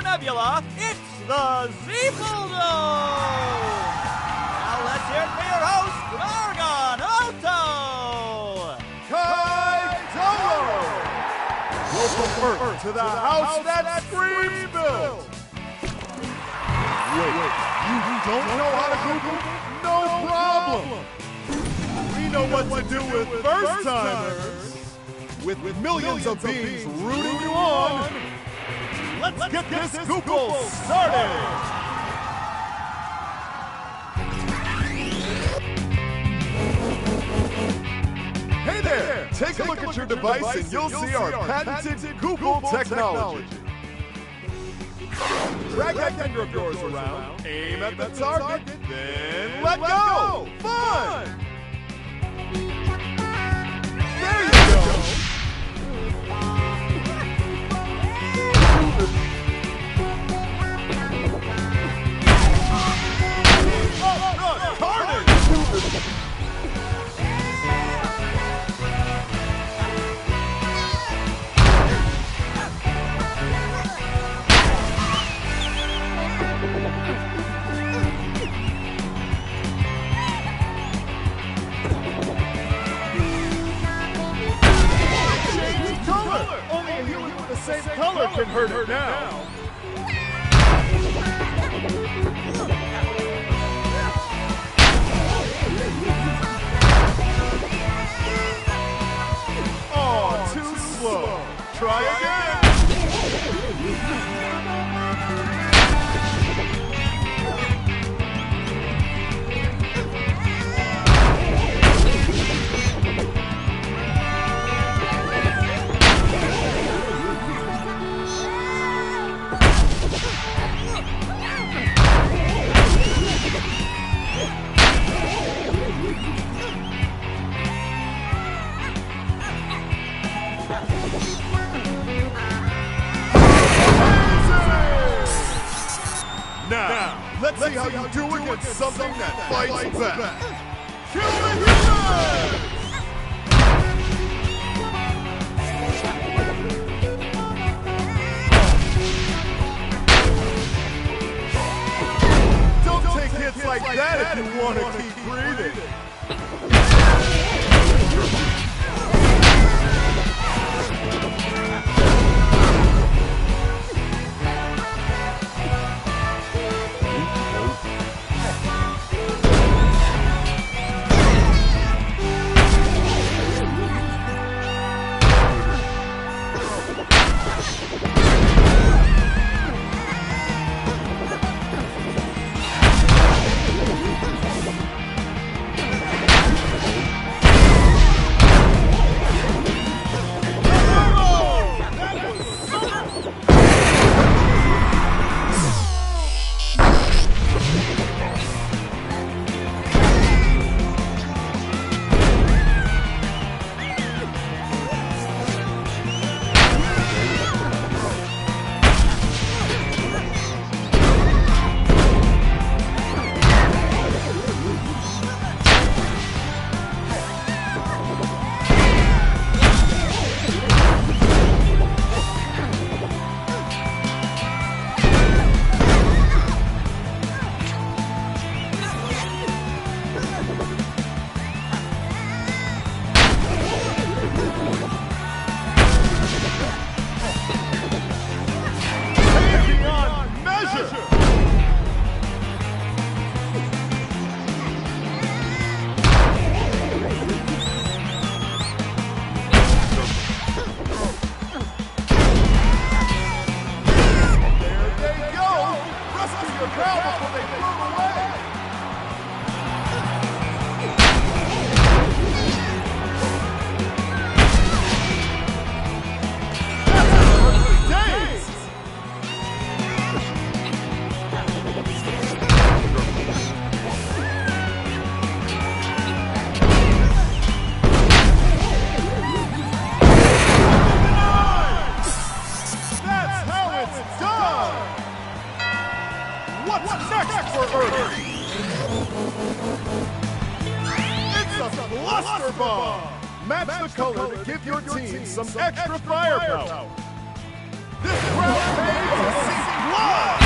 Nebula, it's the Zeeple Dome! Now let's hear it for your host, Argon Alto! Kai Tolo! Welcome Earth to the house that screams built! Wait, you don't know how to Google? No problem! We know what to do with first-timers! With millions of beings rooting you on! Let's get this Google started! Hey there! Take a look at your device and you'll see our patented Google technology. Drag that finger of yours around, aim at the target, then let go! Fun! There you go! Same color can hurt it now. Oh, too slow. Try again. Now, let's see how you do against something that fights back. Kill the humans! Don't take hits like that if you want to keep breathing. It's a Bluster Bomb! Match the color to give your team some extra firepower. This crowd pays to see blood!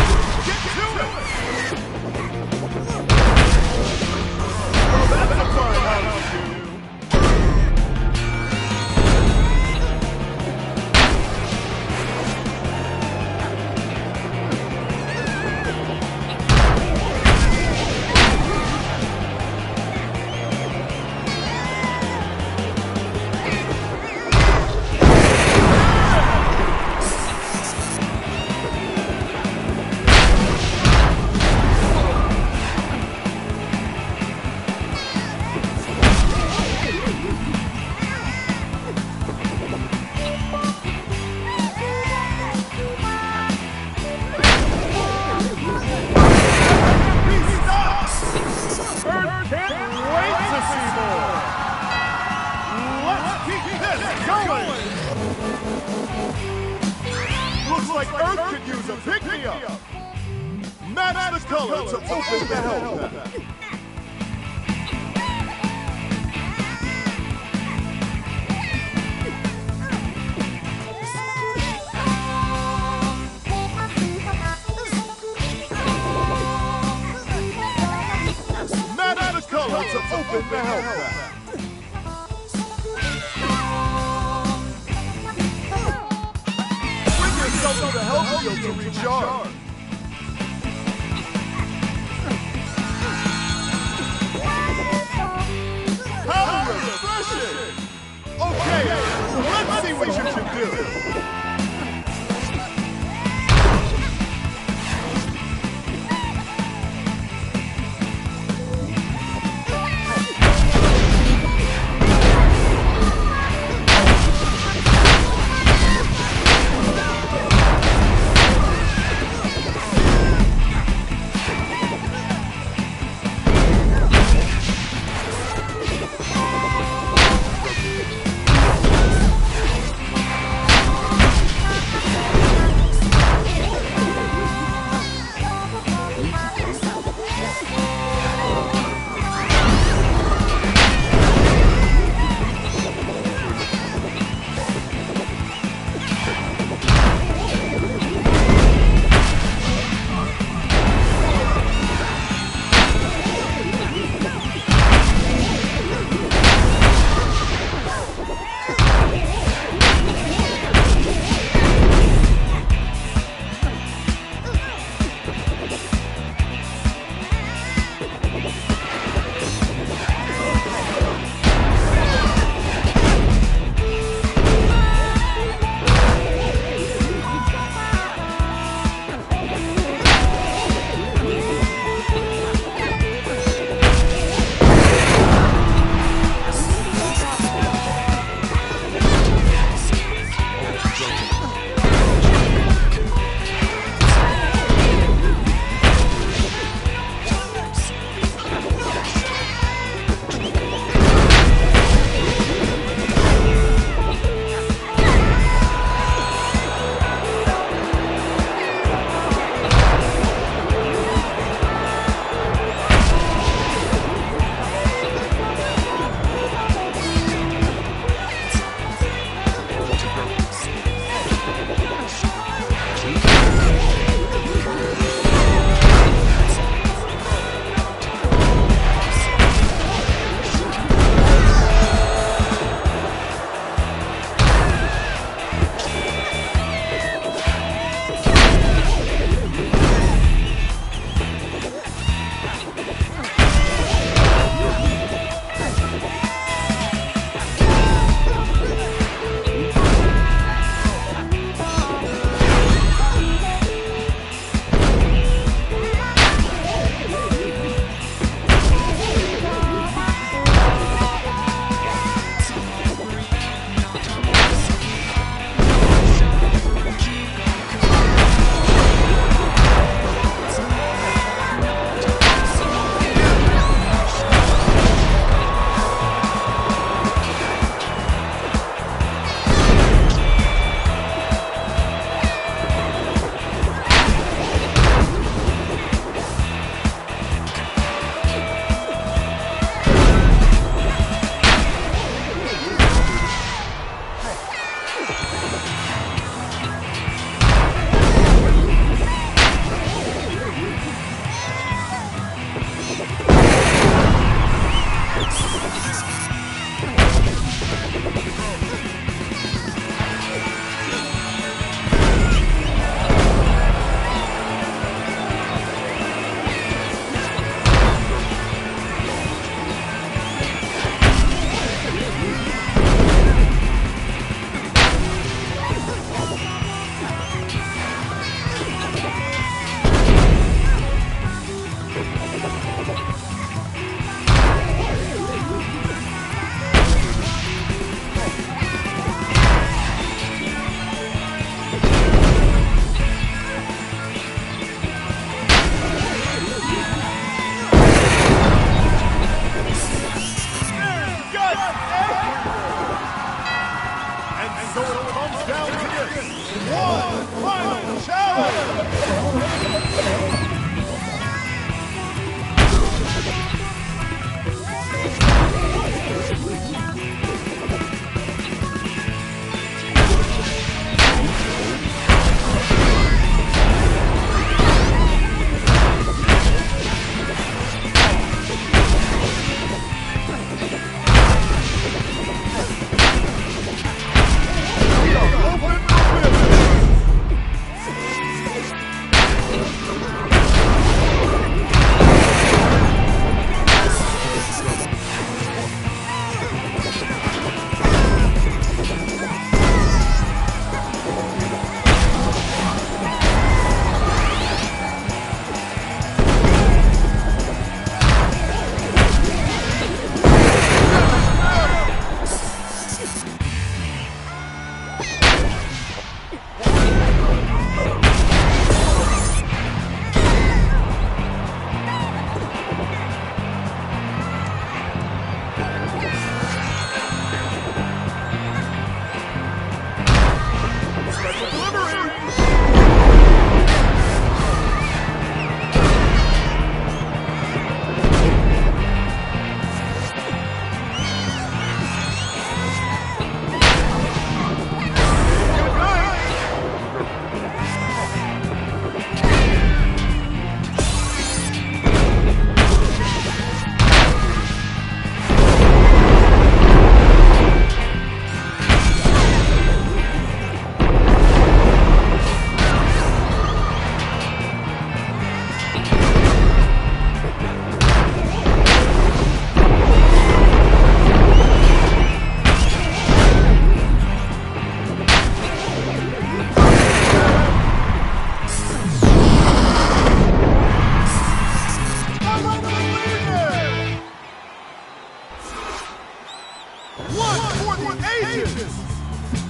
Get to it! Well, that's a fine house, you. Looks like Earth could use a pick-me-up. Match the color to open the health pack. Match the color to open the health pack. Yourself to the health field to recharge. How refreshing! Okay, let's see what you can do.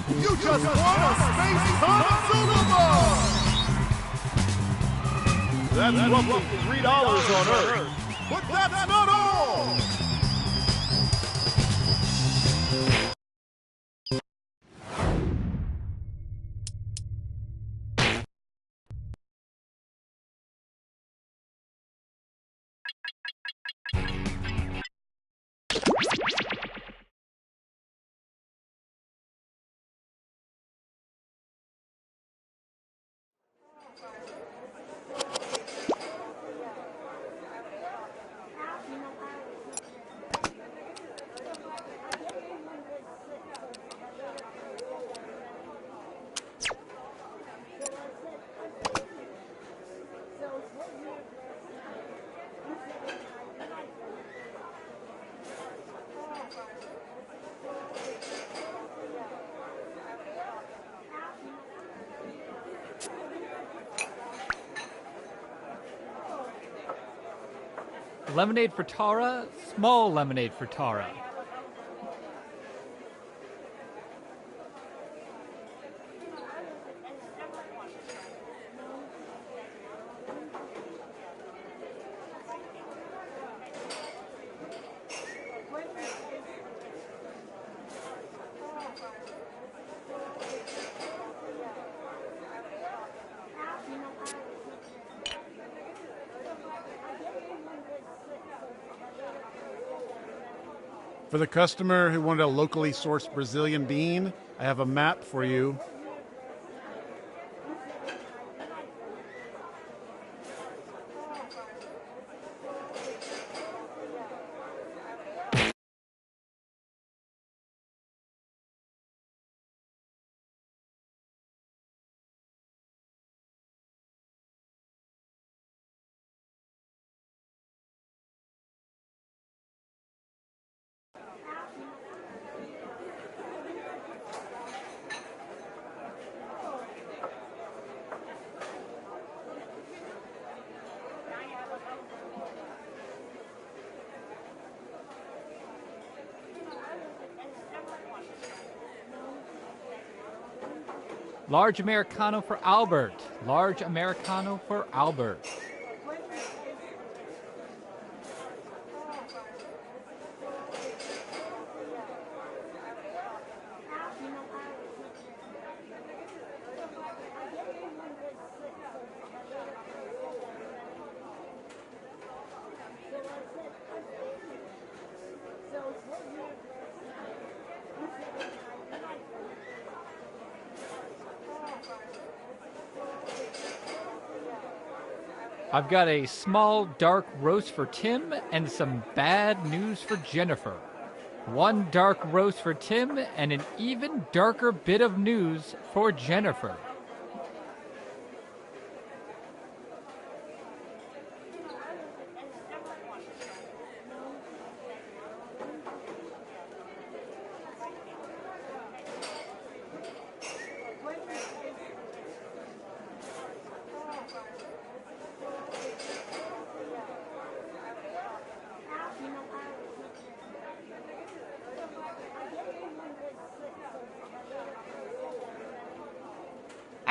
You just won a space-time Zulubar! That's roughly $3 on Earth. But that's not all! Lemonade for Tara, small lemonade for Tara. For the customer who wanted a locally sourced Brazilian bean, I have a map for you. Large Americano for Albert. Large Americano for Albert. I've got a small dark roast for Tim and some bad news for Jennifer. One dark roast for Tim and an even darker bit of news for Jennifer.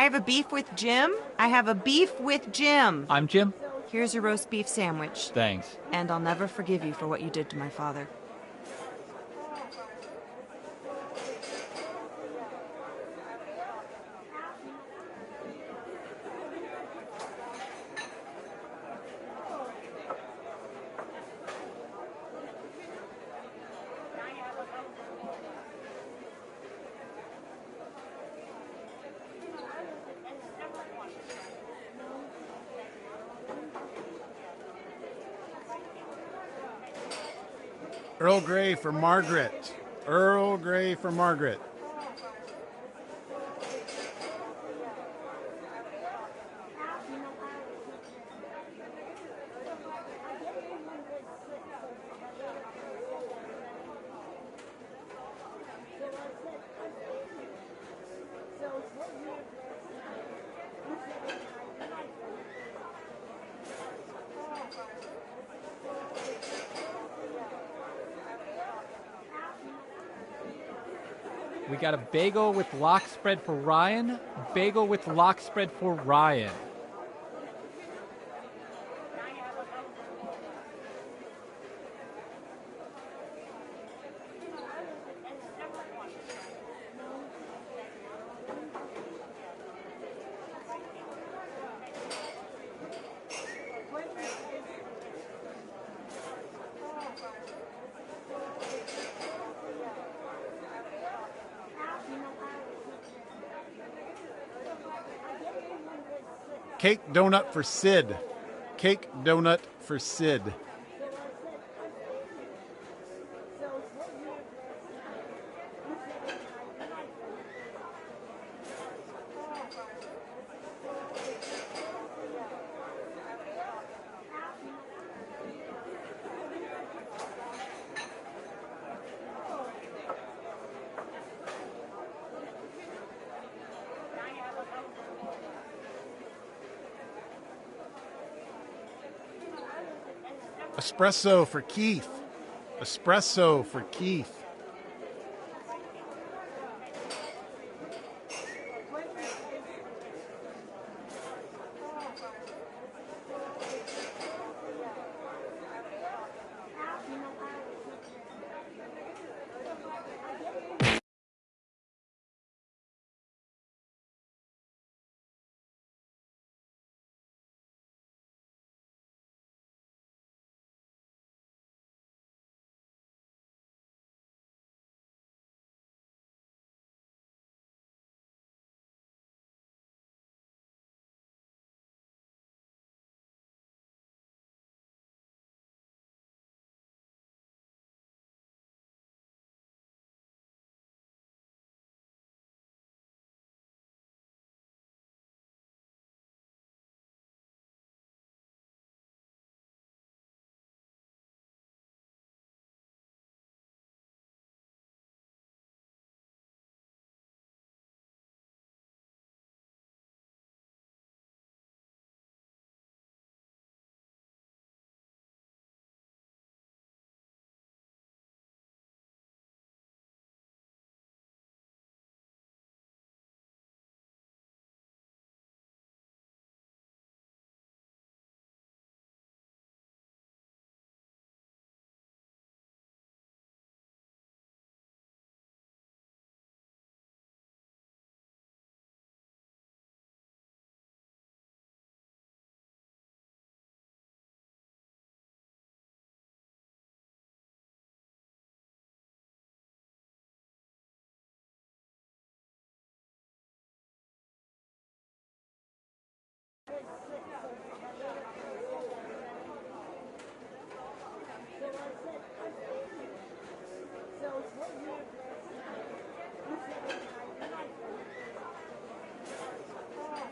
I have a beef with Jim. I have a beef with Jim. I'm Jim. Here's your roast beef sandwich. Thanks. And I'll never forgive you for what you did to my father. Earl Grey for Margaret. Earl Grey for Margaret. We got a bagel with lox spread for Ryan. Bagel with lox spread for Ryan. Cake donut for Sid. Cake donut for Sid. Espresso for Keith. Espresso for Keith.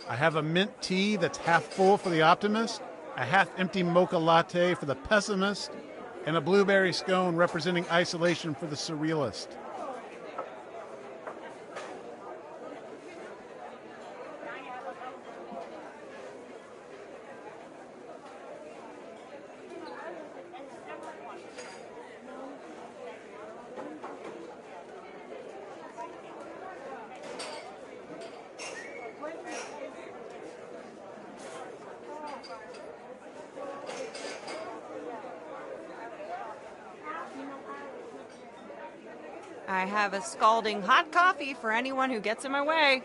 I have a mint tea that's half full for the optimist, a half-empty mocha latte for the pessimist, and a blueberry scone representing isolation for the surrealist. I have a scalding hot coffee for anyone who gets in my way.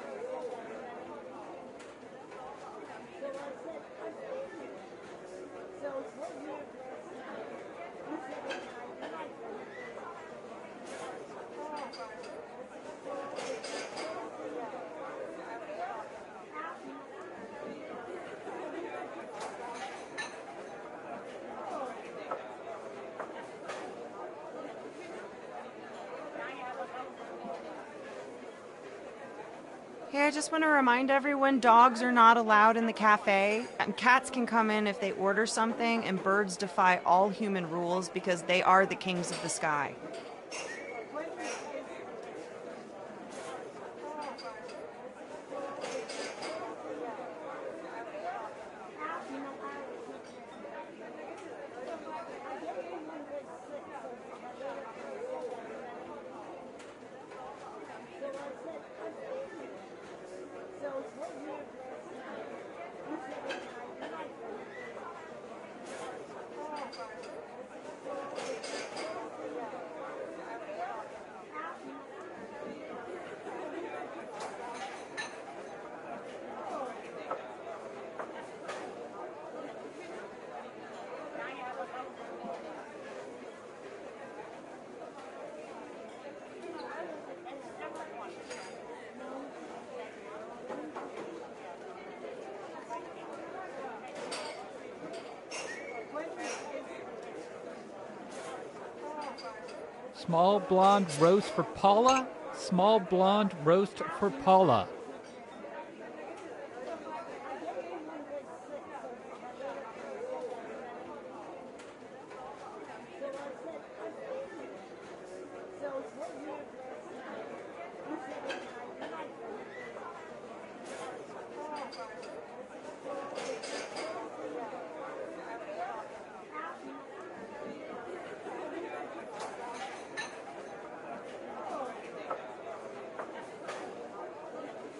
Hey, I just want to remind everyone dogs are not allowed in the cafe. Cats can come in if they order something, and birds defy all human rules because they are the kings of the sky. Small blonde roast for Paula. Small blonde roast for Paula.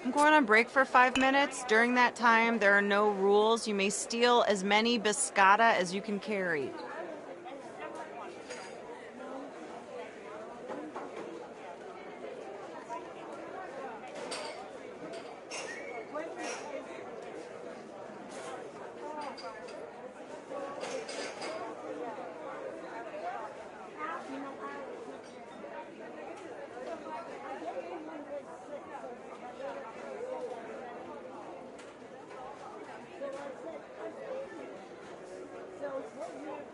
I'm going on break for 5 minutes. During that time, there are no rules. You may steal as many biscotta as you can carry.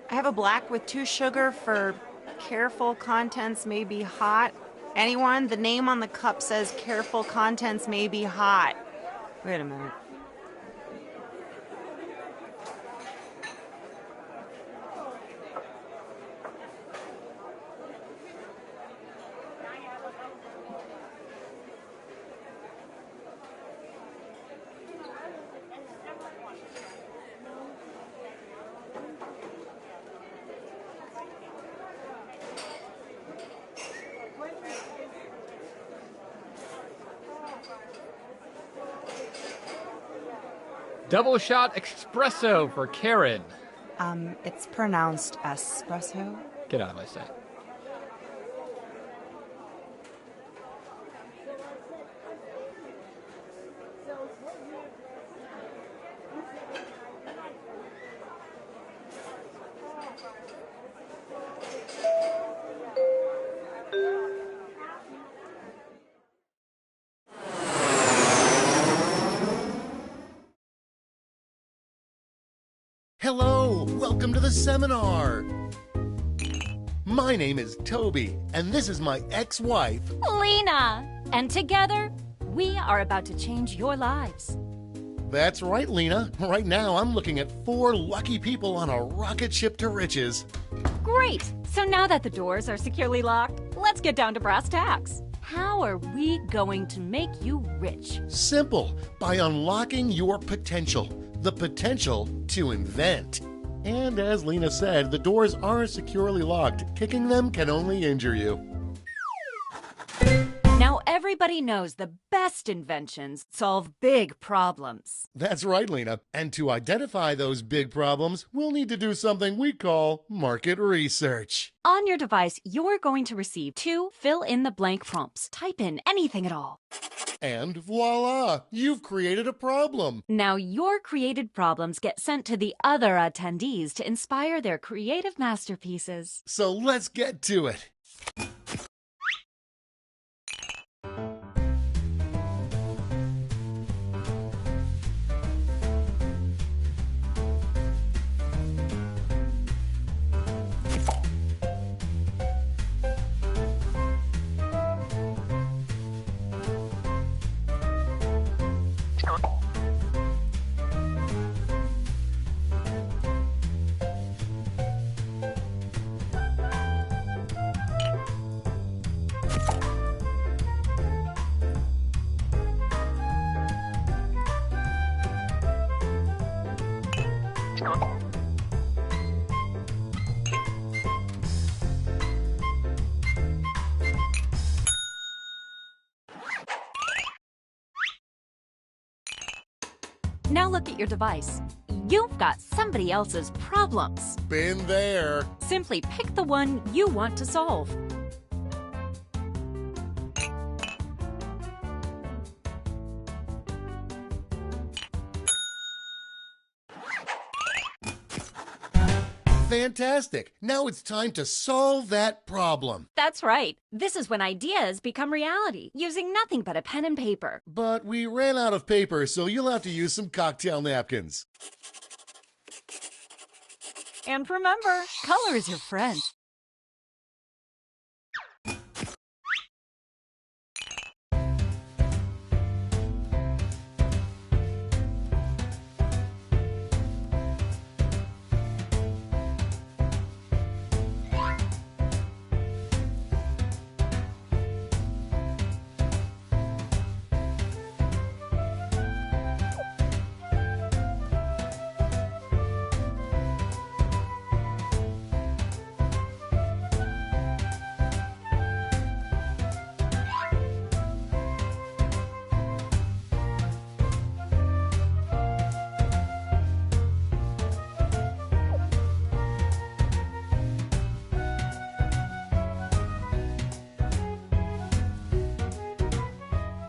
I have a black with 2 sugar for careful contents may be hot. Anyone? The name on the cup says careful contents may be hot. Wait a minute. Double shot espresso for Karen. It's pronounced espresso. Get out of my sight. Hello, welcome to the seminar. My name is Toby, and this is my ex-wife, Lena. And together, we are about to change your lives. That's right, Lena. Right now, I'm looking at 4 lucky people on a rocket ship to riches. Great! So now that the doors are securely locked, let's get down to brass tacks. How are we going to make you rich? Simple, by unlocking your potential. The potential to invent. And as Lena said, the doors are securely locked. Kicking them can only injure you. Now everybody knows the best inventions solve big problems. That's right, Lena. And to identify those big problems, we'll need to do something we call market research. On your device, you're going to receive 2 fill-in-the-blank prompts. Type in anything at all. And voila, you've created a problem. Now your created problems get sent to the other attendees to inspire their creative masterpieces. So let's get to it. Now look at your device. You've got somebody else's problems. Been there. Simply pick the one you want to solve. Fantastic. Now it's time to solve that problem. That's right. This is when ideas become reality, using nothing but a pen and paper. But we ran out of paper, so you'll have to use some cocktail napkins. And remember, color is your friend.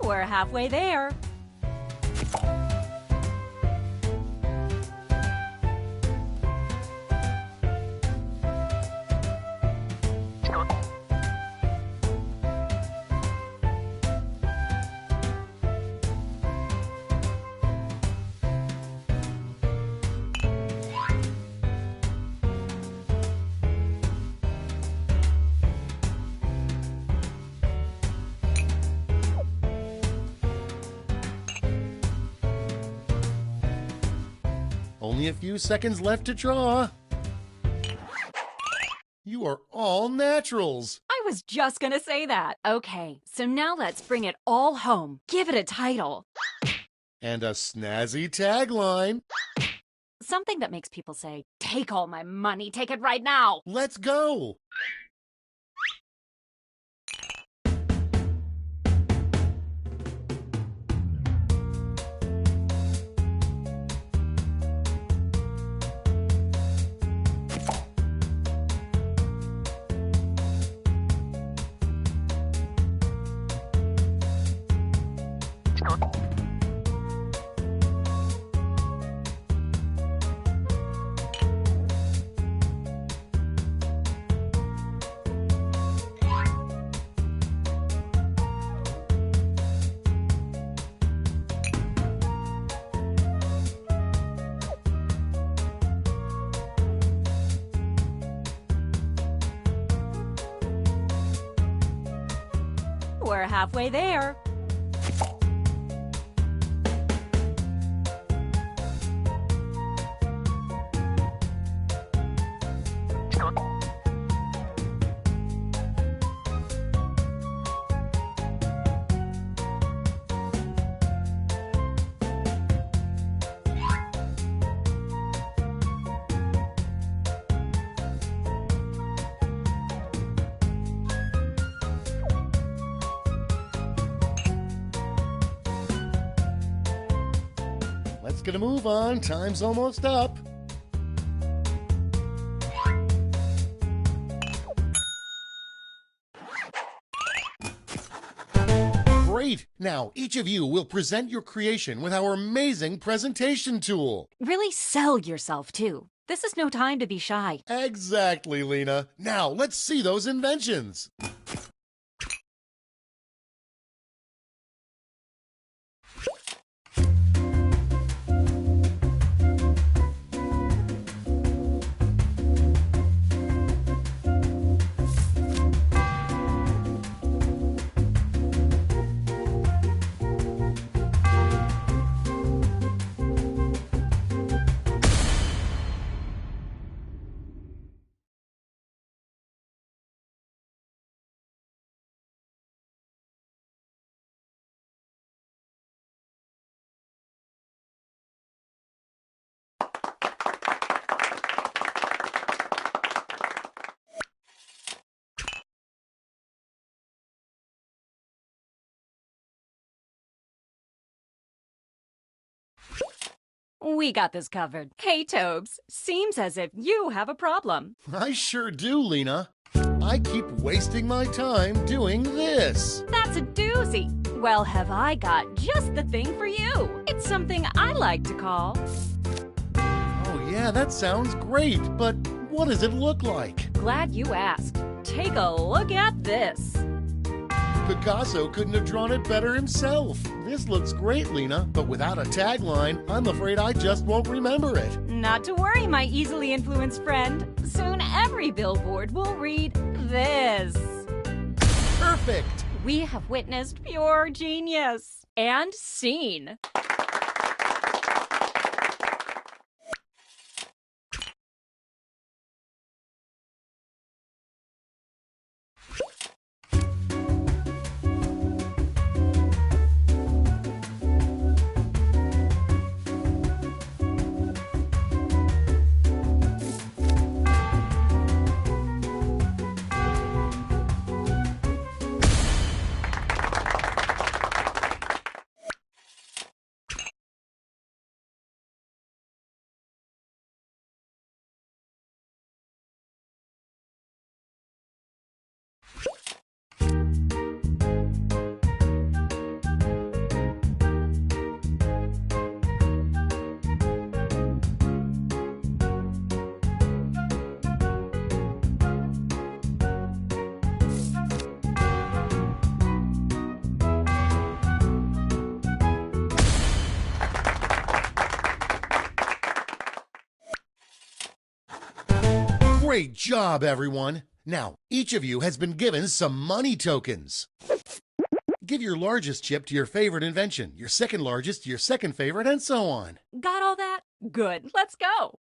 We're halfway there. Only a few seconds left to draw. You are all naturals. I was just gonna say that. Okay, so now let's bring it all home. Give it a title. And a snazzy tagline. Something that makes people say, "Take all my money, take it right now." Let's go. We're halfway there. gonna move on. Time's almost up. Great! Now, each of you will present your creation with our amazing presentation tool. Really sell yourself, too. This is no time to be shy. Exactly, Lena. Now, let's see those inventions. We got this covered. Hey, Tobes, seems as if you have a problem. I sure do, Lena. I keep wasting my time doing this. That's a doozy. Well, have I got just the thing for you. It's something I like to call... Oh yeah, that sounds great, but what does it look like? Glad you asked. Take a look at this. Picasso couldn't have drawn it better himself. This looks great, Lena, but without a tagline, I'm afraid I just won't remember it. Not to worry, my easily influenced friend. Soon every billboard will read this. Perfect! We have witnessed pure genius. And seen. Great job, everyone! Now, each of you has been given some money tokens. Give your largest chip to your favorite invention, your second largest to your second favorite, and so on. Got all that? Good. Let's go.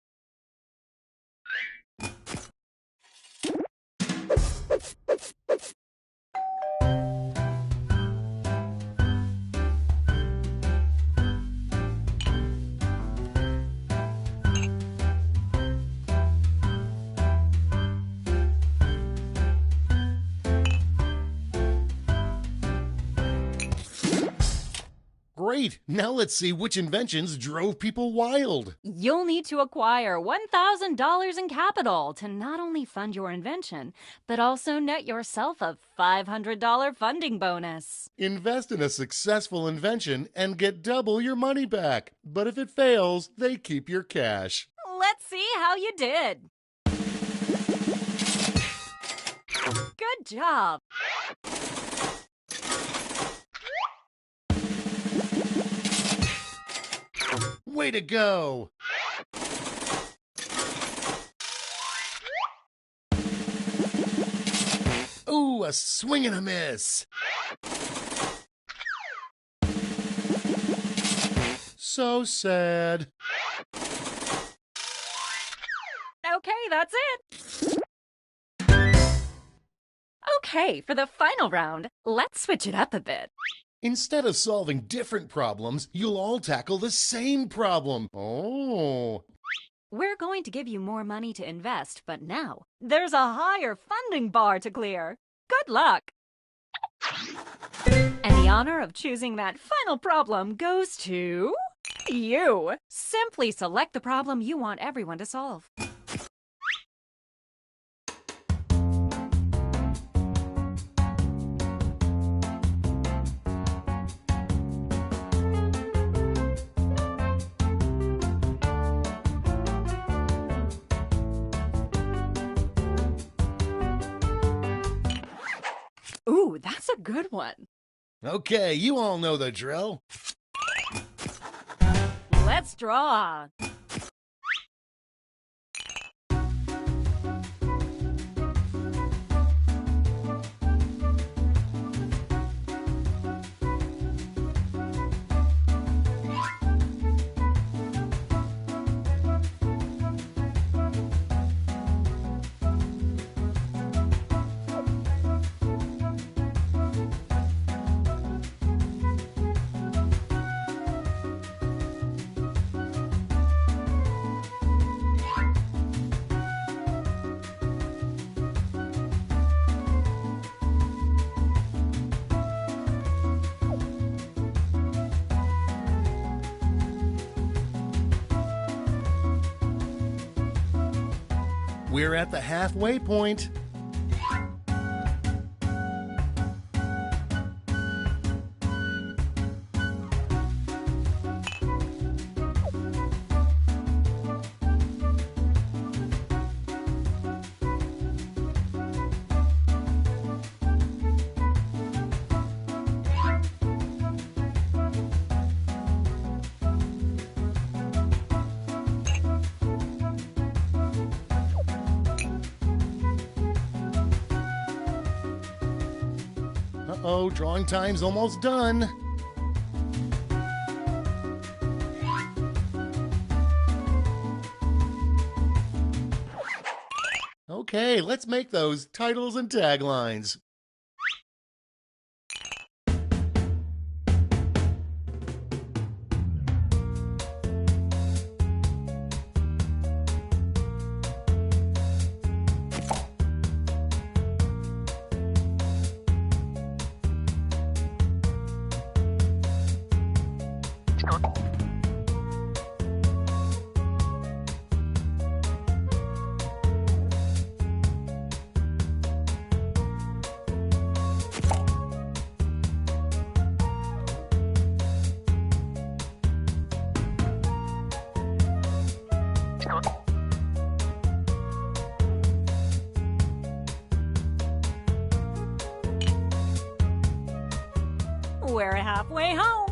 Great! Now let's see which inventions drove people wild. You'll need to acquire $1,000 in capital to not only fund your invention, but also net yourself a $500 funding bonus. Invest in a successful invention and get double your money back. But if it fails, they keep your cash. Let's see how you did. Good job. Way to go! Ooh, a swing and a miss! So sad. Okay, that's it. Okay, for the final round, let's switch it up a bit. Instead of solving different problems, you'll all tackle the same problem. Oh. We're going to give you more money to invest, but now there's a higher funding bar to clear. Good luck. And the honor of choosing that final problem goes to... You. Simply select the problem you want everyone to solve. Ooh, that's a good one. Okay, you all know the drill. Let's draw. We're at the halfway point. Uh-oh, drawing time's almost done. Okay, let's make those titles and taglines. We're halfway home.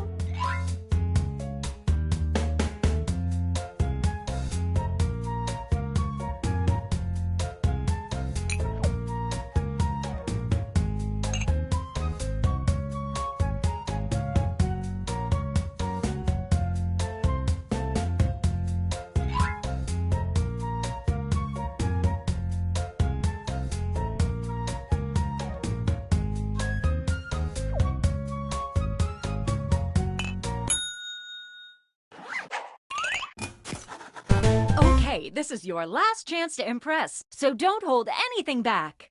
Okay, this is your last chance to impress, so don't hold anything back.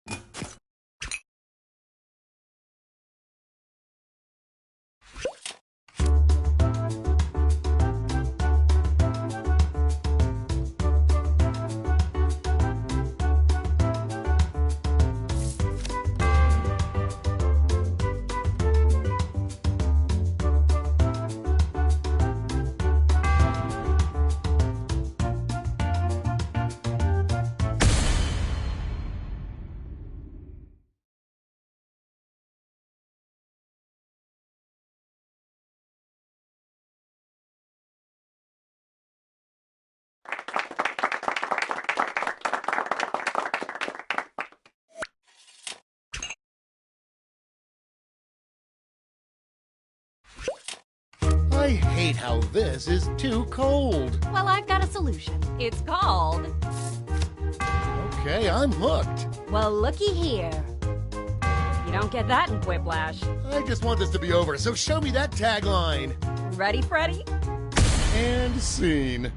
I hate how this is too cold. Well, I've got a solution. It's called... Okay, I'm hooked. Well, looky here. You don't get that in Quiplash. I just want this to be over, so show me that tagline. Ready, Freddy? And scene.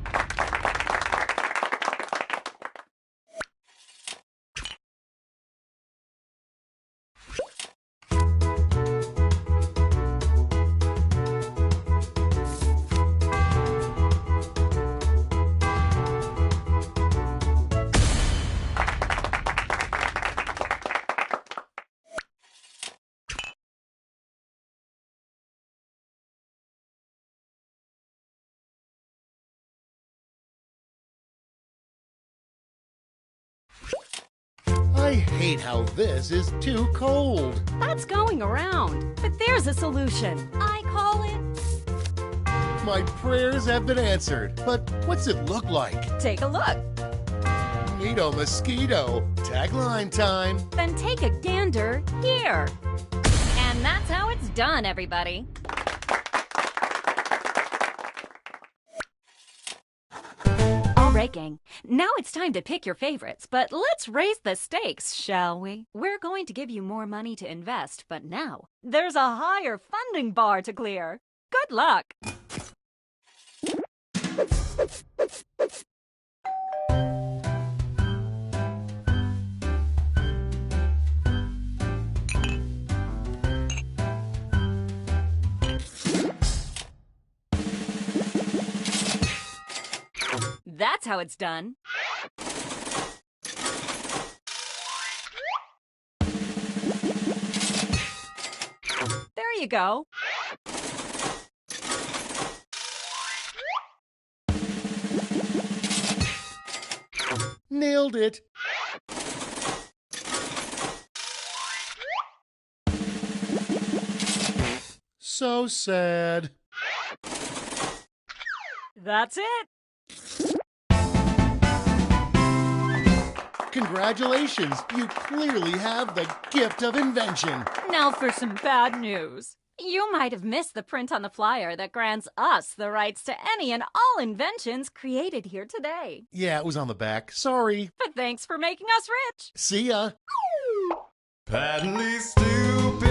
I hate how this is too cold. That's going around. But there's a solution. I call it... My prayers have been answered, but what's it look like? Take a look. Mosquito, mosquito. Tagline time. Then take a gander here. And that's how it's done, everybody. All right, gang. Now it's time to pick your favorites, but let's raise the stakes, shall we? We're going to give you more money to invest, but now there's a higher funding bar to clear. Good luck. That's how it's done. There you go. Nailed it. So sad. That's it. Congratulations, you clearly have the gift of invention. Now for some bad news. You might have missed the print on the flyer that grants us the rights to any and all inventions created here today. Yeah, it was on the back. Sorry. But thanks for making us rich. See ya. Patently stupid.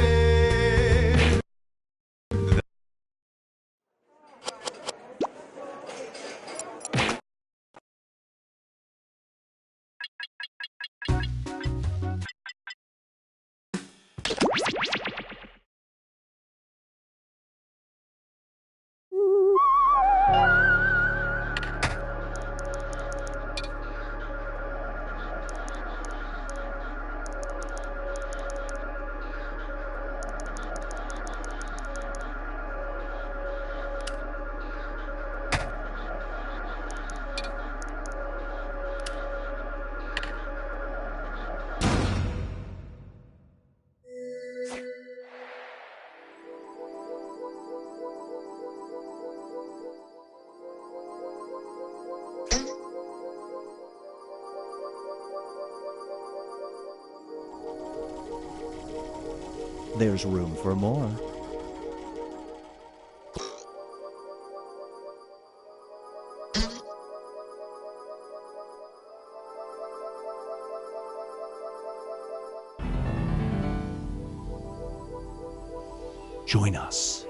There's room for more. Join us.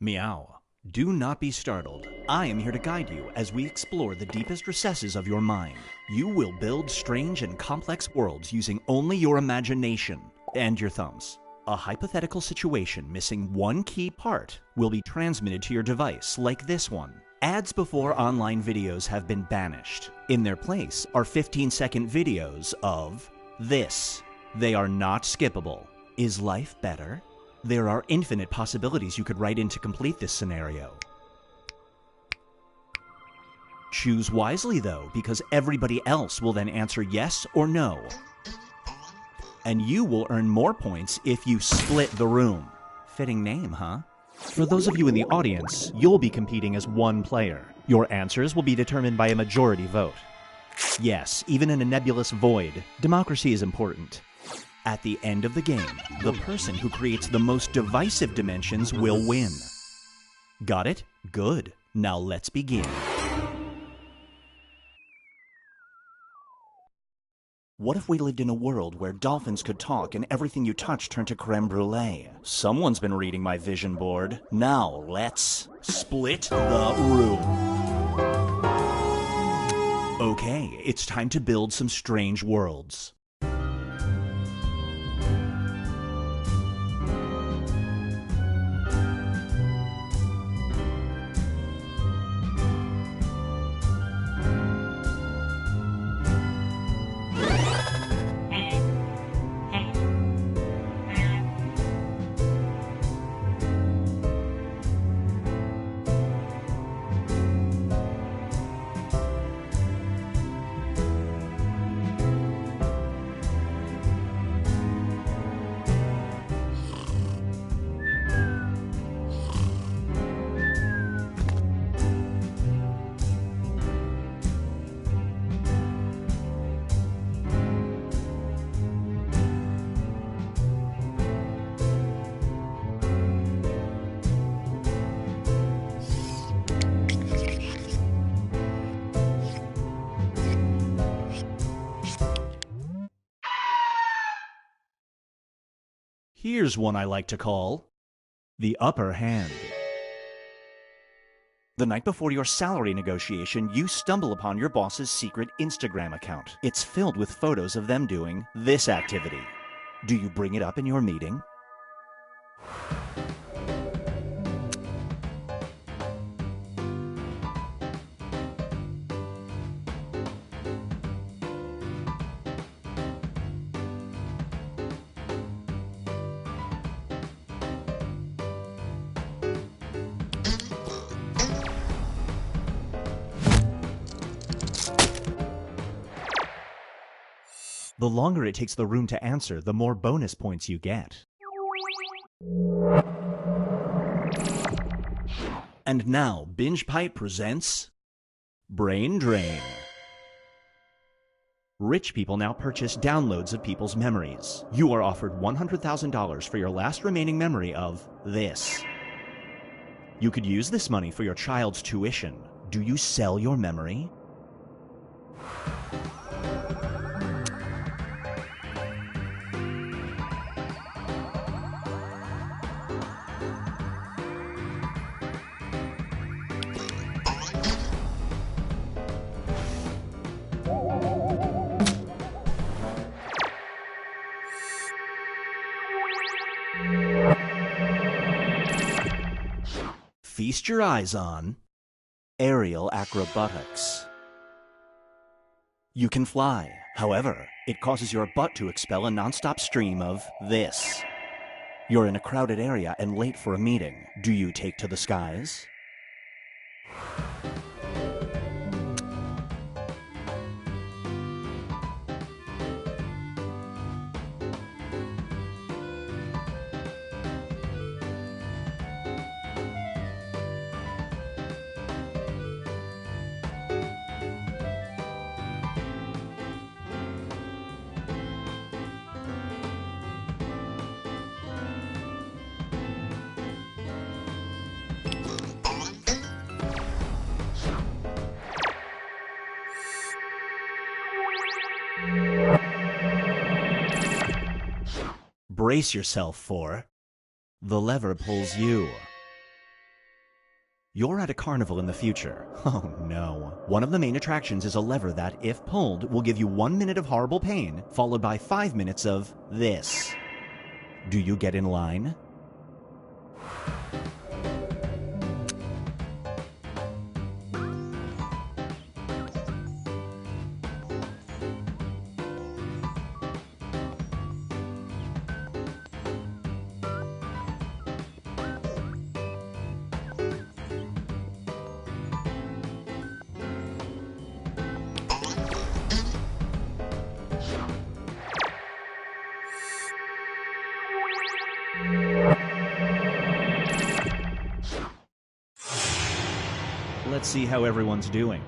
Meow. Do not be startled. I am here to guide you as we explore the deepest recesses of your mind. You will build strange and complex worlds using only your imagination and your thumbs. A hypothetical situation missing one key part will be transmitted to your device, like this one. Ads before online videos have been banished. In their place are 15-second videos of this. They are not skippable. Is life better? There are infinite possibilities you could write in to complete this scenario. Choose wisely, though, because everybody else will then answer yes or no. And you will earn more points if you split the room. Fitting name, huh? For those of you in the audience, you'll be competing as one player. Your answers will be determined by a majority vote. Yes, even in a nebulous void, democracy is important. At the end of the game, the person who creates the most divisive dimensions will win. Got it? Good. Now let's begin. What if we lived in a world where dolphins could talk and everything you touch turned to creme brulee? Someone's been reading my vision board. Now let's split the room. Okay, it's time to build some strange worlds. Here's one I like to call the upper hand. The night before your salary negotiation, you stumble upon your boss's secret Instagram account. It's filled with photos of them doing this activity. Do you bring it up in your meeting? The longer it takes the room to answer, the more bonus points you get. And now, Binge Pipe presents Brain Drain. Rich people now purchase downloads of people's memories. You are offered $100,000 for your last remaining memory of this. You could use this money for your child's tuition. Do you sell your memory? Feast your eyes on aerial acrobatics. You can fly. However, it causes your butt to expel a nonstop stream of this. You're in a crowded area and late for a meeting. Do you take to the skies? Brace yourself for the lever pulls you. You're at a carnival in the future. Oh no. One of the main attractions is a lever that, if pulled, will give you 1 minute of horrible pain, followed by 5 minutes of this. Do you get in line? Let's see how everyone's doing.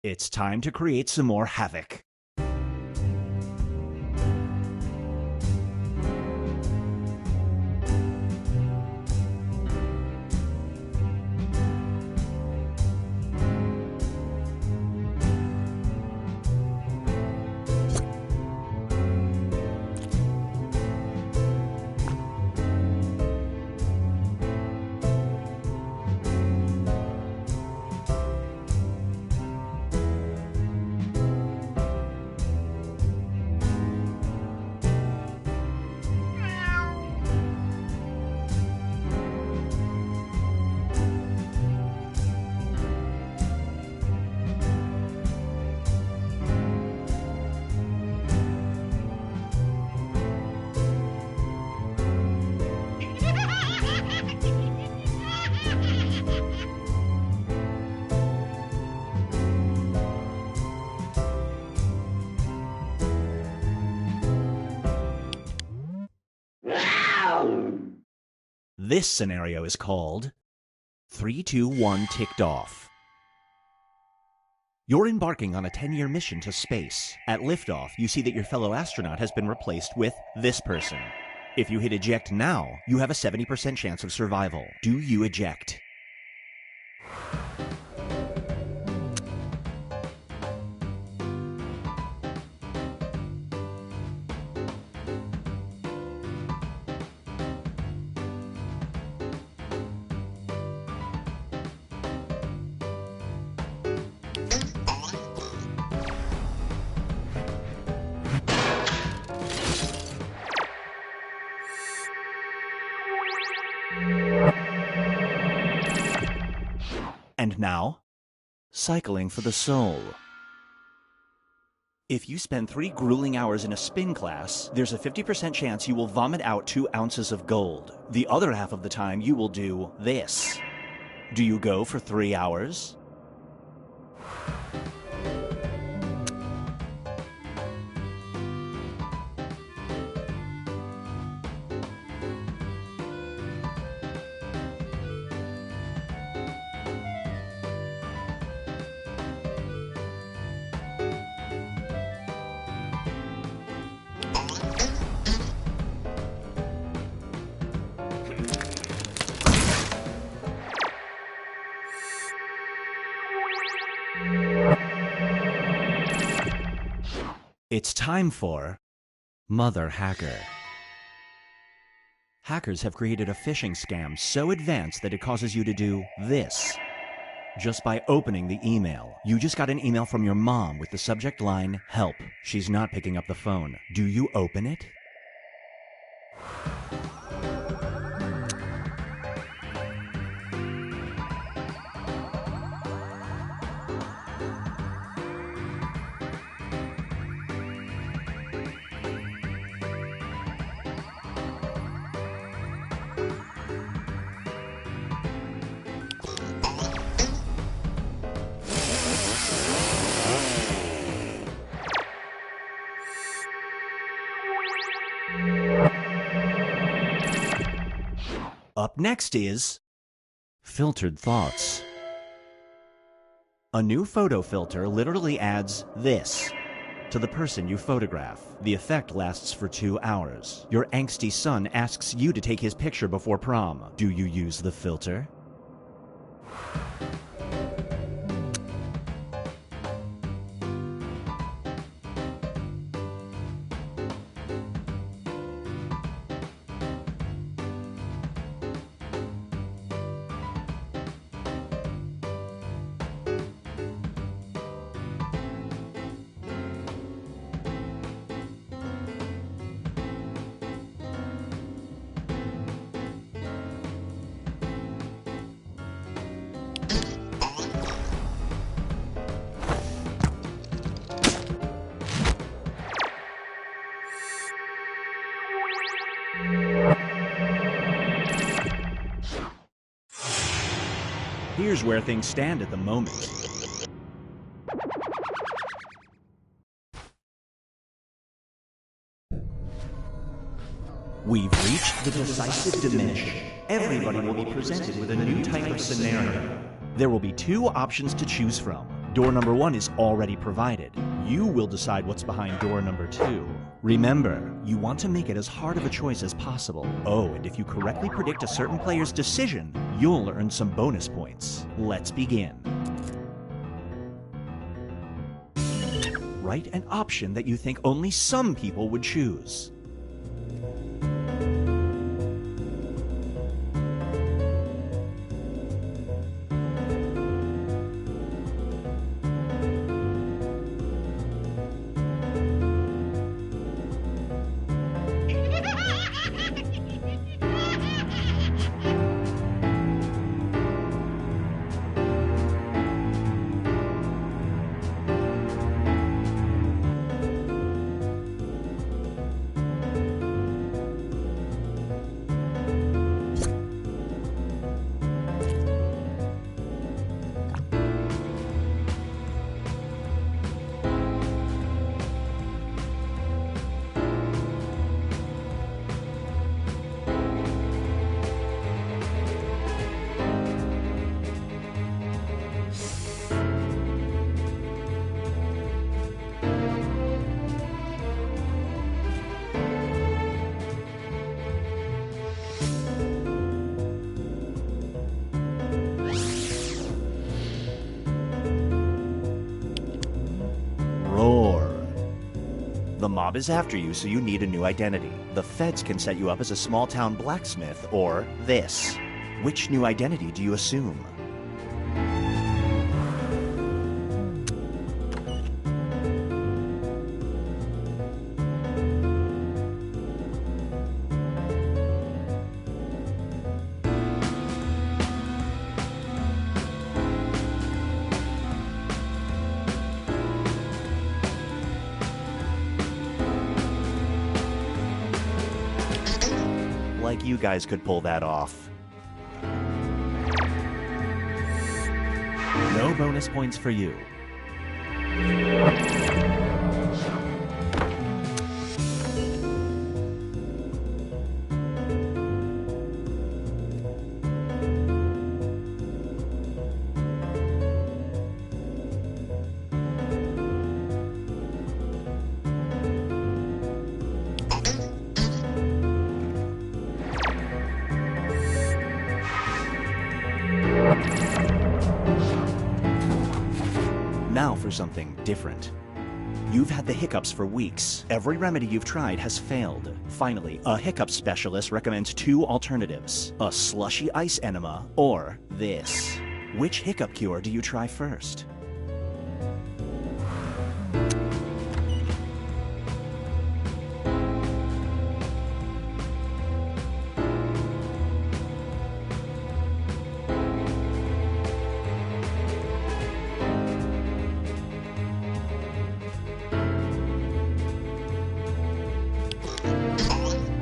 It's time to create some more havoc. This scenario is called 3, 2, 1 ticked off. You're embarking on a 10-year mission to space. At liftoff, you see that your fellow astronaut has been replaced with this person. If you hit eject now, you have a 70% chance of survival. Do you eject? And now, cycling for the soul. If you spend 3 grueling hours in a spin class, there's a 50% chance you will vomit out 2 ounces of gold. The other half of the time, you will do this. Do you go for 3 hours? It's time for Mother Hacker. Hackers have created a phishing scam so advanced that it causes you to do this. Just by opening the email. You just got an email from your mom with the subject line, "Help." She's not picking up the phone. Do you open it? Up next is Filtered Thoughts. A new photo filter literally adds this to the person you photograph. The effect lasts for 2 hours. Your angsty son asks you to take his picture before prom. Do you use the filter? Here's where things stand at the moment. We've reached the decisive diminish. Everybody will be presented with a new type of scenario. There will be 2 options to choose from. Door number 1 is already provided. You will decide what's behind door number 2. Remember, you want to make it as hard of a choice as possible. Oh, and if you correctly predict a certain player's decision, you'll earn some bonus points. Let's begin. Write an option that you think only some people would choose. The mob is after you, so you need a new identity. The feds can set you up as a small-town blacksmith, or this. Which new identity do you assume? like you guys could pull that off. No bonus points for you. Now for something different. You've had the hiccups for weeks. Every remedy you've tried has failed. Finally, a hiccup specialist recommends two alternatives: a slushy ice enema or this. Which hiccup cure do you try first?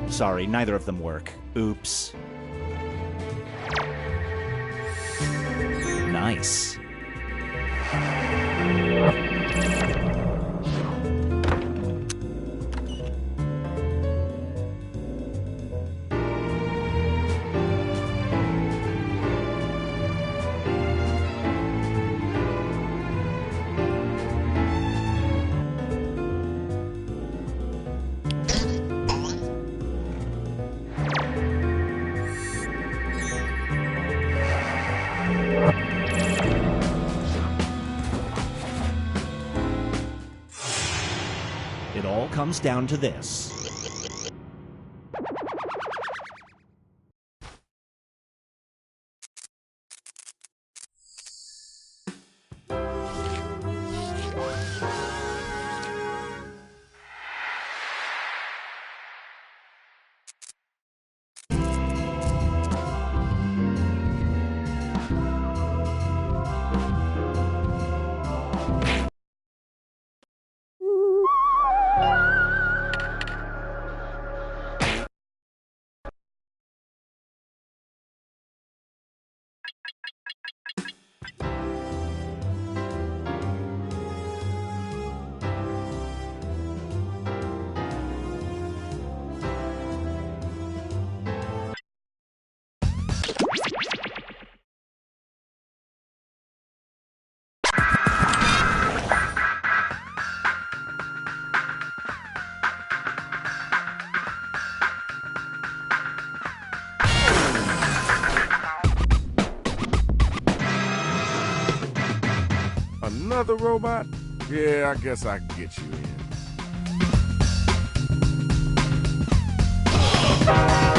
Sorry, neither of them work. Oops. Nice. It all comes down to this. Another robot? Yeah, I guess I can get you in.